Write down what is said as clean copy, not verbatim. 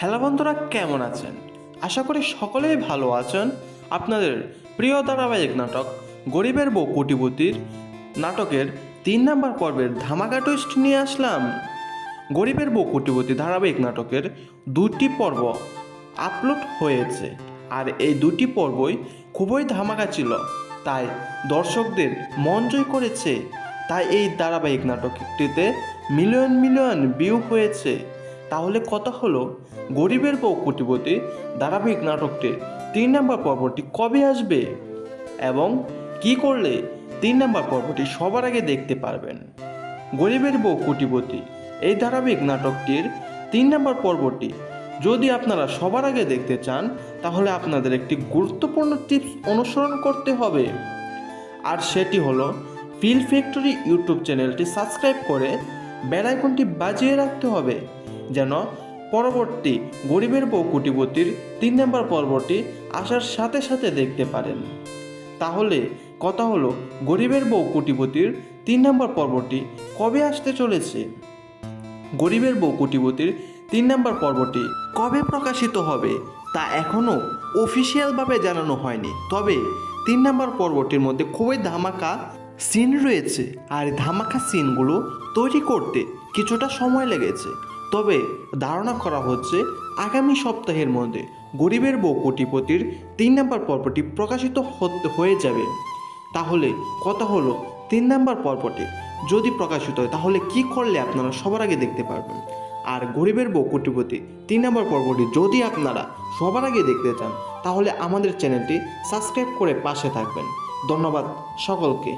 Hello বন্ধুরা, কেমন আছেন? আশা করি সকলেই ভালো আছেন। আপনাদের প্রিয় ধারাবাহিক নাটক গরিবের বউ কোটিপতির নাটকের 3 নম্বর পর্বের ধামাকা টুইস্ট নিয়ে আসলাম। গরিবের বউ কোটিপতি ধারাবাহিক নাটকের 2টি পর্ব আপলোড হয়েছে, আর এই 2টি পর্বই খুবই ধামাকা ছিল, তাই দর্শকদের মন জয় করেছে। তাই এই ধারাবাহিক নাটকটিতে মিলিয়ন মিলিয়ন ভিউ হয়েছে। তাহলে কথা হলো, গরিবের বউ কোটিপতি ধারাবাহিক নাটকটির 3 নম্বর পর্বটি কবে আসবে এবং কি করলে 3 নম্বর পর্বটি সবার আগে দেখতে পারবেন। গরিবের বউ কোটিপতি এই ধারাবাহিক নাটকটির 3 নম্বর পর্বটি যদি আপনারা সবার আগে দেখতে চান, তাহলে আপনাদের একটি গুরুত্বপূর্ণ টিপস অনুসরণ করতে হবে, আর সেটি হলো ফিল ফ্যাক্টরি ইউটিউব চ্যানেলটি সাবস্ক্রাইব করে বেল আইকনটি বাজিয়ে রাখতে হবে, যেন পরবর্তী গরিবের বউ কোটিপতির 3 নম্বর পর্বটি আসার সাথে সাথে দেখতে পারেন। তাহলে কথা হলো, গরিবের বউ কোটিপতির 3 নম্বর পর্বটি কবে আসতে চলেছে? গরিবের বউ কোটিপতির 3 নম্বর পর্বটি কবে প্রকাশিত হবে তা এখনও অফিসিয়ালভাবে জানানো হয়নি। তবে 3 নম্বর পর্বটির মধ্যে খুবই ধামাকা সিন রয়েছে, আর ধামাকা সিনগুলো তৈরি করতে কিছুটা সময় লেগেছে। তবে ধারণা করা হচ্ছে আগামী সপ্তাহের মধ্যে গরিবের বউ কোটিপতির 3 নম্বর পর্বটি প্রকাশিত হয়ে যাবে। তাহলে কথা হলো, 3 নম্বর পর্বটি যদি প্রকাশিত হয়, তাহলে কি করলে আপনারা সবার আগে দেখতে পারবেন। আর গরিবের বউ কোটিপতি 3 নম্বর পর্বটি যদি আপনারা সবার আগে দেখতে চান, তাহলে আমাদের চ্যানেলটি সাবস্ক্রাইব করে পাশে থাকবেন। ধন্যবাদ সকলকে।